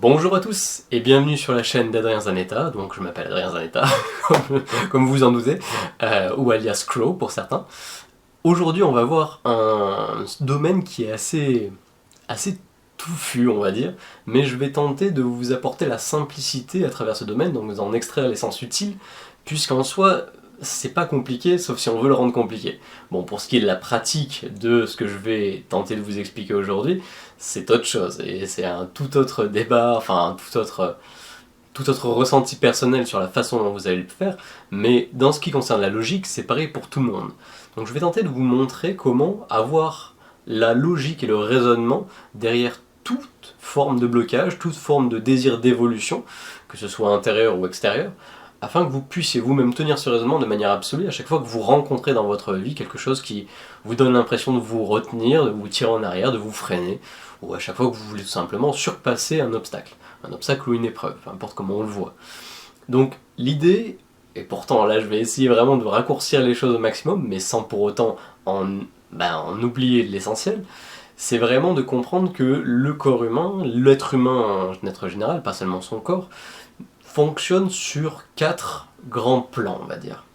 Bonjour à tous et bienvenue sur la chaîne d'Adrien Zanetta, donc je m'appelle Adrien Zanetta, comme vous en doutez, ou alias Crow pour certains. Aujourd'hui on va voir un domaine qui est assez touffu on va dire, mais je vais tenter de vous apporter la simplicité à travers ce domaine, donc d'en extraire l'essence utile, puisqu'en soi c'est pas compliqué sauf si on veut le rendre compliqué. Bon, pour ce qui est de la pratique de ce que je vais tenter de vous expliquer aujourd'hui, c'est autre chose, et c'est un tout autre débat, enfin un tout autre ressenti personnel sur la façon dont vous allez le faire, mais dans ce qui concerne la logique, c'est pareil pour tout le monde. Donc je vais tenter de vous montrer comment avoir la logique et le raisonnement derrière toute forme de blocage, toute forme de désir d'évolution, que ce soit intérieur ou extérieur, afin que vous puissiez vous-même tenir ce raisonnement de manière absolue à chaque fois que vous rencontrez dans votre vie quelque chose qui vous donne l'impression de vous retenir, de vous tirer en arrière, de vous freiner, ou à chaque fois que vous voulez tout simplement surpasser un obstacle ou une épreuve, peu importe comment on le voit. Donc l'idée, et pourtant là je vais essayer vraiment de raccourcir les choses au maximum, mais sans pour autant en oublier l'essentiel, c'est vraiment de comprendre que le corps humain, l'être humain en être général, pas seulement son corps, fonctionne sur 4 grands plans, on va dire.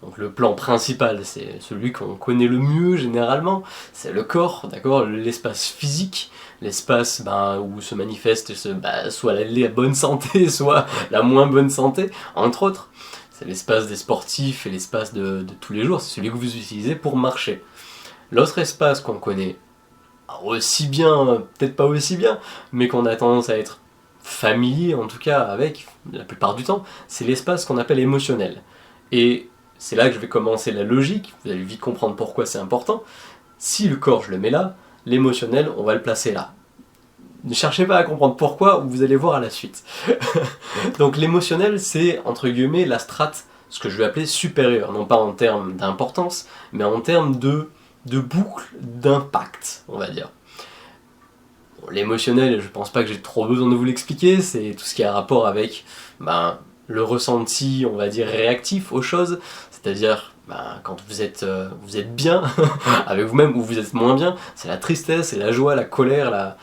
Donc le plan principal, c'est celui qu'on connaît le mieux généralement, c'est le corps, d'accord, l'espace physique, l'espace où se manifeste soit la bonne santé, soit la moins bonne santé, entre autres. C'est l'espace des sportifs et l'espace de tous les jours, c'est celui que vous utilisez pour marcher. L'autre espace qu'on connaît aussi bien, peut-être pas aussi bien, mais qu'on a tendance à être familier en tout cas avec, la plupart du temps, c'est l'espace qu'on appelle émotionnel. Et c'est là que je vais commencer la logique, vous allez vite comprendre pourquoi c'est important. Si le corps je le mets là, l'émotionnel on va le placer là. Ne cherchez pas à comprendre pourquoi, vous allez voir à la suite. Donc l'émotionnel c'est entre guillemets la strate, ce que je vais appeler supérieure, non pas en termes d'importance, mais en termes de boucle d'impact, on va dire. L'émotionnel, je pense pas que j'ai trop besoin de vous l'expliquer, c'est tout ce qui a rapport avec le ressenti, on va dire, réactif aux choses, c'est-à-dire quand vous êtes bien avec vous-même ou vous êtes moins bien, c'est la tristesse, c'est la joie, la colère,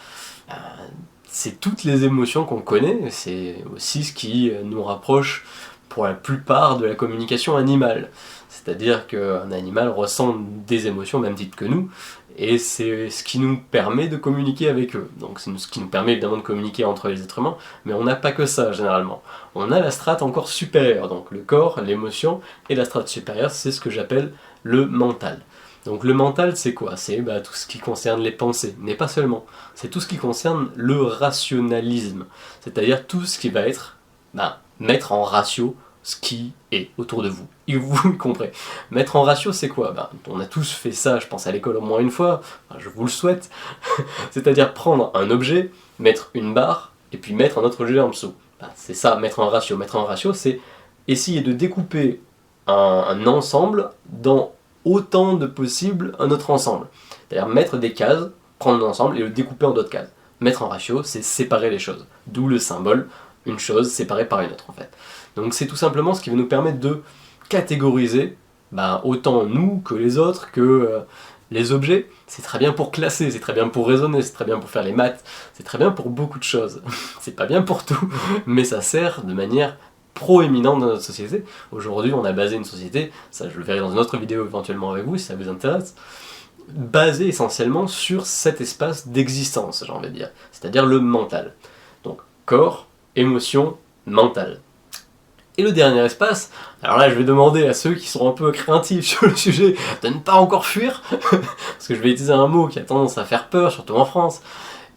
c'est toutes les émotions qu'on connaît, c'est aussi ce qui nous rapproche pour la plupart de la communication animale. C'est-à-dire qu'un animal ressent des émotions au même titre que nous, et c'est ce qui nous permet de communiquer avec eux. Donc c'est ce qui nous permet évidemment de communiquer entre les êtres humains, mais on n'a pas que ça généralement. On a la strate encore supérieure, donc le corps, l'émotion, et la strate supérieure, c'est ce que j'appelle le mental. Donc le mental c'est quoi? C'est tout ce qui concerne les pensées, mais pas seulement. C'est tout ce qui concerne le rationalisme, c'est-à-dire tout ce qui va être mettre en ratio ce qui est autour de vous. Et vous comprenez. Mettre en ratio, c'est quoi? On a tous fait ça, je pense, à l'école au moins une fois, je vous le souhaite. C'est-à-dire prendre un objet, mettre une barre, et puis mettre un autre objet en dessous. C'est ça, mettre en ratio. Mettre en ratio, c'est essayer de découper un ensemble dans autant de possible un autre ensemble. C'est-à-dire mettre des cases, prendre un ensemble et le découper en d'autres cases. Mettre en ratio, c'est séparer les choses. D'où le symbole, une chose séparée par une autre en fait. Donc c'est tout simplement ce qui va nous permettre de catégoriser autant nous que les autres, que les objets. C'est très bien pour classer, c'est très bien pour raisonner, c'est très bien pour faire les maths, c'est très bien pour beaucoup de choses. C'est pas bien pour tout, mais ça sert de manière proéminente dans notre société. Aujourd'hui on a basé une société, ça je le verrai dans une autre vidéo éventuellement avec vous si ça vous intéresse, basée essentiellement sur cet espace d'existence, j'ai envie de dire, c'est-à-dire le mental. Donc corps, émotion, mental. Et le dernier espace, alors là je vais demander à ceux qui sont un peu craintifs sur le sujet de ne pas encore fuir, parce que je vais utiliser un mot qui a tendance à faire peur, surtout en France,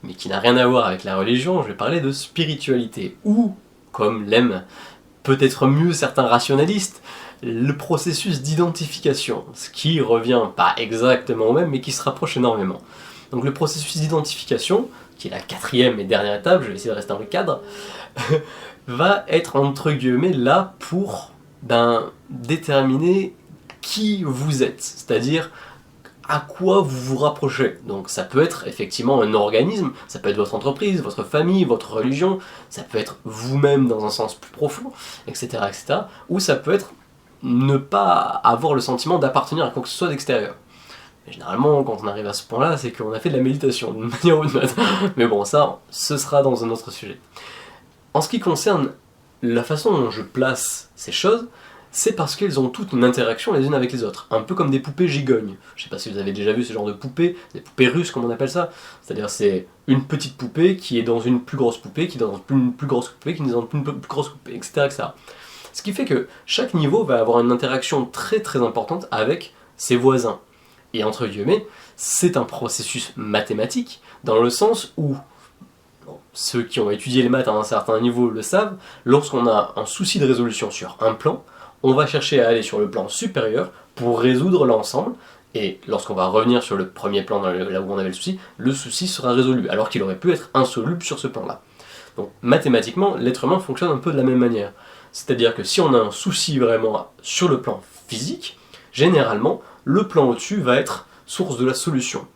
mais qui n'a rien à voir avec la religion, je vais parler de spiritualité, ou, comme l'aiment peut-être mieux certains rationalistes, le processus d'identification, ce qui revient pas exactement au même, mais qui se rapproche énormément. Donc le processus d'identification, qui est la 4e et dernière étape, je vais essayer de rester dans le cadre, va être entre guillemets là pour déterminer qui vous êtes, c'est-à-dire à quoi vous vous rapprochez. Donc ça peut être effectivement un organisme, ça peut être votre entreprise, votre famille, votre religion, ça peut être vous-même dans un sens plus profond, etc., etc. Ou ça peut être ne pas avoir le sentiment d'appartenir à quoi que ce soit d'extérieur. Et généralement, quand on arrive à ce point-là, c'est qu'on a fait de la méditation, d'une manière ou d'une autre. Mais bon, ça, ce sera dans un autre sujet. En ce qui concerne la façon dont je place ces choses, c'est parce qu'elles ont toutes une interaction les unes avec les autres, un peu comme des poupées gigognes. Je sais pas si vous avez déjà vu ce genre de poupées, des poupées russes comme on appelle ça, c'est-à-dire c'est une petite poupée qui est dans une plus grosse poupée, qui est dans une plus grosse poupée, qui est dans une plus grosse poupée, etc., etc. Ce qui fait que chaque niveau va avoir une interaction très très importante avec ses voisins. Et entre guillemets, c'est un processus mathématique, dans le sens où, bon, ceux qui ont étudié les maths à un certain niveau le savent, lorsqu'on a un souci de résolution sur un plan, on va chercher à aller sur le plan supérieur pour résoudre l'ensemble, et lorsqu'on va revenir sur le premier plan là où on avait le souci sera résolu, alors qu'il aurait pu être insoluble sur ce plan-là. Donc mathématiquement, l'être humain fonctionne un peu de la même manière. C'est-à-dire que si on a un souci vraiment sur le plan physique, généralement, le plan au-dessus va être source de la solution.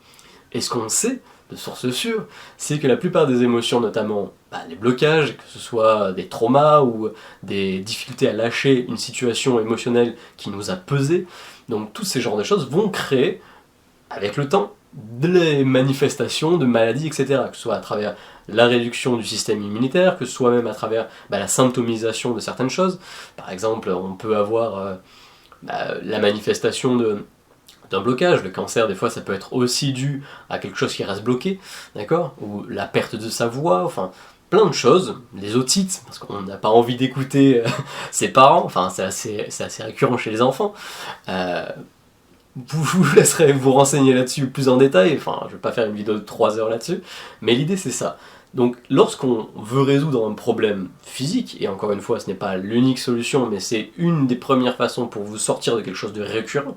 Et ce qu'on sait, de source sûre, c'est que la plupart des émotions, notamment les blocages, que ce soit des traumas ou des difficultés à lâcher une situation émotionnelle qui nous a pesé, donc tous ces genres de choses vont créer, avec le temps, des manifestations de maladies, etc. Que ce soit à travers la réduction du système immunitaire, que ce soit même à travers la symptomisation de certaines choses. Par exemple, on peut avoir la manifestation d'un blocage. Le cancer, des fois, ça peut être aussi dû à quelque chose qui reste bloqué, d'accord ? Ou la perte de sa voix, enfin, plein de choses. Les otites, parce qu'on n'a pas envie d'écouter ses parents, enfin, c'est assez récurrent chez les enfants. Je vous laisserai vous renseigner là-dessus plus en détail, enfin, je vais pas faire une vidéo de 3 heures là-dessus, mais l'idée c'est ça. Donc, lorsqu'on veut résoudre un problème physique, et encore une fois, ce n'est pas l'unique solution, mais c'est une des premières façons pour vous sortir de quelque chose de récurrent,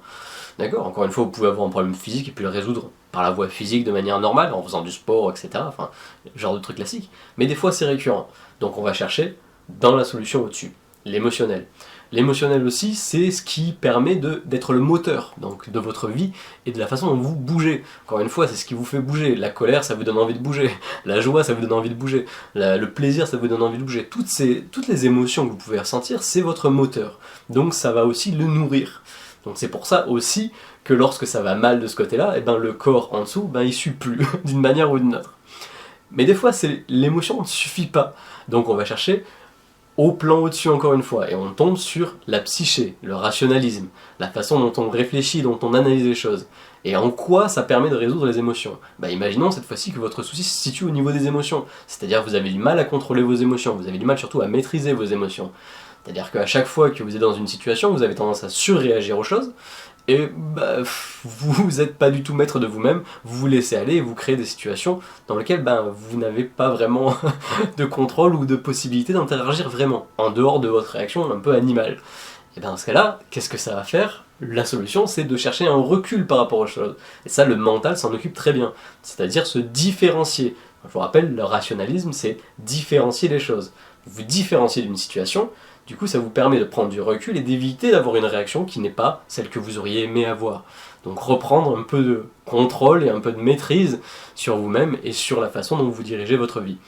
d'accord ? Encore une fois, vous pouvez avoir un problème physique et puis le résoudre par la voie physique de manière normale, en faisant du sport, etc., enfin, genre de truc classique, mais des fois c'est récurrent. Donc on va chercher dans la solution au-dessus, l'émotionnel. L'émotionnel aussi, c'est ce qui permet d'être le moteur donc, de votre vie et de la façon dont vous bougez. Encore une fois, c'est ce qui vous fait bouger. La colère, ça vous donne envie de bouger. La joie, ça vous donne envie de bouger. Le plaisir, ça vous donne envie de bouger. Toutes les émotions que vous pouvez ressentir, c'est votre moteur. Donc ça va aussi le nourrir. Donc c'est pour ça aussi que lorsque ça va mal de ce côté-là, le corps en dessous, il suit plus, d'une manière ou d'une autre. Mais des fois, l'émotion ne suffit pas. Donc on va chercher au plan au-dessus encore une fois, et on tombe sur la psyché, le rationalisme, la façon dont on réfléchit, dont on analyse les choses, et en quoi ça permet de résoudre les émotions. Imaginons cette fois-ci que votre souci se situe au niveau des émotions, c'est-à-dire que vous avez du mal à contrôler vos émotions, vous avez du mal surtout à maîtriser vos émotions. C'est-à-dire qu'à chaque fois que vous êtes dans une situation, vous avez tendance à surréagir aux choses, et vous n'êtes pas du tout maître de vous-même, vous vous laissez aller et vous créez des situations dans lesquelles vous n'avez pas vraiment de contrôle ou de possibilité d'interagir vraiment, en dehors de votre réaction un peu animale. Et dans ce cas-là, qu'est-ce que ça va faire ? La solution, c'est de chercher un recul par rapport aux choses. Et ça, le mental s'en occupe très bien, c'est-à-dire se différencier. Je vous rappelle, le rationalisme, c'est différencier les choses. Vous différenciez d'une situation, du coup ça vous permet de prendre du recul et d'éviter d'avoir une réaction qui n'est pas celle que vous auriez aimé avoir. Donc reprendre un peu de contrôle et un peu de maîtrise sur vous-même et sur la façon dont vous dirigez votre vie.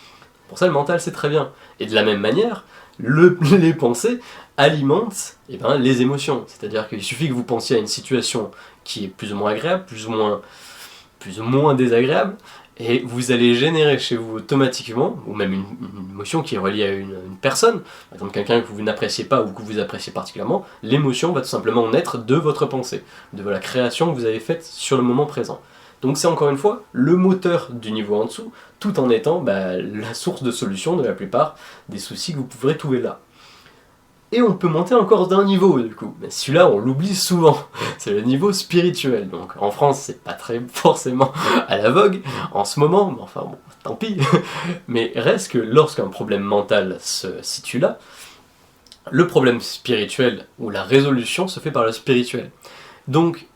Pour ça le mental c'est très bien. Et de la même manière, les pensées alimentent les émotions. C'est-à-dire qu'il suffit que vous pensiez à une situation qui est plus ou moins agréable, plus ou moins désagréable, et vous allez générer chez vous automatiquement, ou même une émotion qui est reliée à une personne, par exemple quelqu'un que vous n'appréciez pas ou que vous appréciez particulièrement, l'émotion va tout simplement naître de votre pensée, de la création que vous avez faite sur le moment présent. Donc c'est encore une fois le moteur du niveau en dessous, tout en étant la source de solution de la plupart des soucis que vous pourrez trouver là. Et on peut monter encore d'un niveau du coup, mais celui-là on l'oublie souvent, c'est le niveau spirituel. Donc en France c'est pas très forcément à la vogue en ce moment, mais enfin bon, tant pis. Mais reste que lorsqu'un problème mental se situe là, le problème spirituel ou la résolution se fait par le spirituel. Donc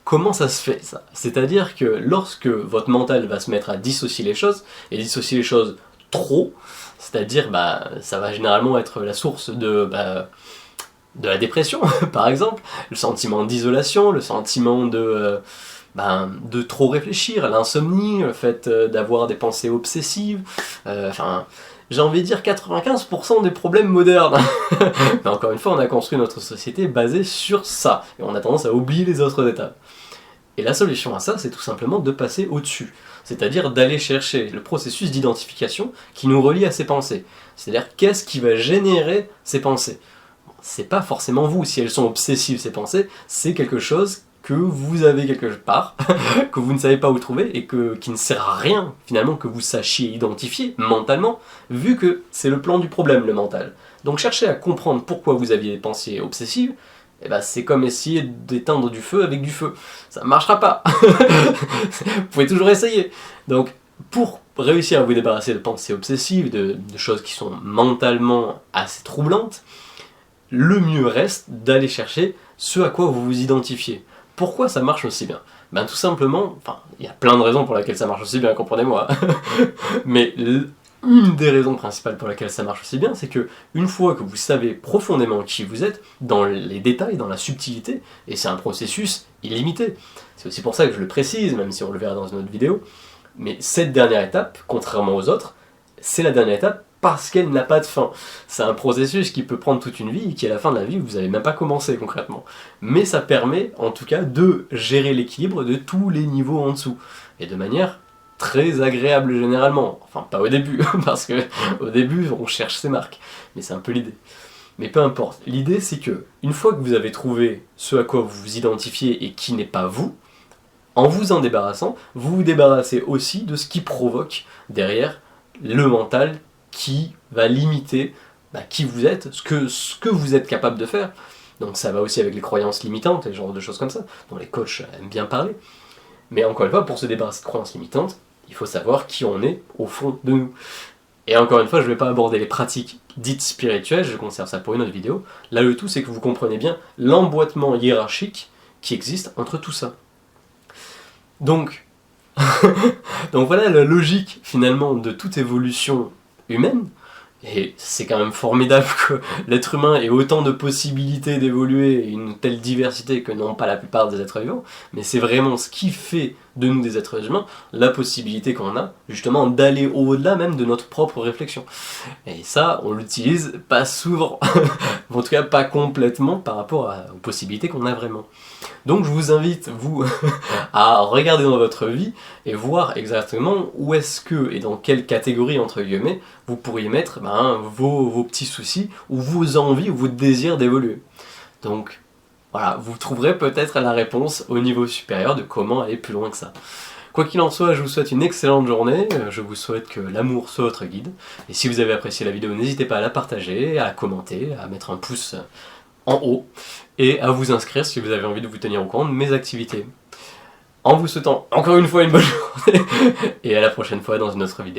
comment ça se fait ça ? C'est-à-dire que lorsque votre mental va se mettre à dissocier les choses, et dissocier les choses trop, c'est-à-dire ça va généralement être la source de la dépression par exemple, le sentiment d'isolation, le sentiment de trop réfléchir, l'insomnie, le fait d'avoir des pensées obsessives, j'ai envie de dire 95% des problèmes modernes. Mais encore une fois, on a construit notre société basée sur ça, et on a tendance à oublier les autres étapes. Et la solution à ça, c'est tout simplement de passer au-dessus. C'est-à-dire d'aller chercher le processus d'identification qui nous relie à ces pensées. C'est-à-dire qu'est-ce qui va générer ces pensées. C'est pas forcément vous, si elles sont obsessives ces pensées, c'est quelque chose que vous avez quelque part, que vous ne savez pas où trouver et qui ne sert à rien finalement que vous sachiez identifier mentalement, vu que c'est le plan du problème, le mental. Donc chercher à comprendre pourquoi vous aviez des pensées obsessives, eh ben, c'est comme essayer d'éteindre du feu avec du feu. Ça ne marchera pas. Vous pouvez toujours essayer. Donc pour réussir à vous débarrasser de pensées obsessives, de choses qui sont mentalement assez troublantes, le mieux reste d'aller chercher ce à quoi vous vous identifiez. Pourquoi ça marche aussi bien? Ben tout simplement, enfin, il y a plein de raisons pour lesquelles ça marche aussi bien, comprenez-moi. Mais une des raisons principales pour lesquelles ça marche aussi bien, c'est que une fois que vous savez profondément qui vous êtes, dans les détails, dans la subtilité, et c'est un processus illimité. C'est aussi pour ça que je le précise, même si on le verra dans une autre vidéo, mais cette dernière étape, contrairement aux autres, c'est la dernière étape parce qu'elle n'a pas de fin. C'est un processus qui peut prendre toute une vie et qui, à la fin de la vie, vous n'avez même pas commencé concrètement. Mais ça permet, en tout cas, de gérer l'équilibre de tous les niveaux en dessous. Et de manière très agréable généralement. Enfin, pas au début, parce que au début, on cherche ses marques. Mais c'est un peu l'idée. Mais peu importe. L'idée, c'est que, une fois que vous avez trouvé ce à quoi vous vous identifiez et qui n'est pas vous, en vous débarrassant, vous vous débarrassez aussi de ce qui provoque derrière le mental qui va limiter qui vous êtes, ce que vous êtes capable de faire. Donc ça va aussi avec les croyances limitantes et ce genre de choses comme ça, dont les coachs aiment bien parler. Mais encore une fois, pour se débarrasser de croyances limitantes, il faut savoir qui on est au fond de nous. Et encore une fois, je ne vais pas aborder les pratiques dites spirituelles, je conserve ça pour une autre vidéo. Là, le tout, c'est que vous compreniez bien l'emboîtement hiérarchique qui existe entre tout ça. Donc voilà la logique finalement de toute évolution humaine, et c'est quand même formidable que l'être humain ait autant de possibilités d'évoluer et une telle diversité que n'ont pas la plupart des êtres vivants, mais c'est vraiment ce qui fait de nous des êtres humains, la possibilité qu'on a justement d'aller au-delà même de notre propre réflexion. Et ça, on l'utilise pas souvent, en tout cas pas complètement par rapport aux possibilités qu'on a vraiment. Donc je vous invite, vous, à regarder dans votre vie et voir exactement où est-ce que, et dans quelle catégorie, entre guillemets, vous pourriez mettre vos petits soucis, ou vos envies, ou vos désirs d'évoluer. Donc voilà, vous trouverez peut-être la réponse au niveau supérieur de comment aller plus loin que ça. Quoi qu'il en soit, je vous souhaite une excellente journée, je vous souhaite que l'amour soit votre guide, et si vous avez apprécié la vidéo, n'hésitez pas à la partager, à la commenter, à mettre un pouce en haut, et à vous inscrire si vous avez envie de vous tenir au courant de mes activités. En vous souhaitant encore une fois une bonne journée, et à la prochaine fois dans une autre vidéo.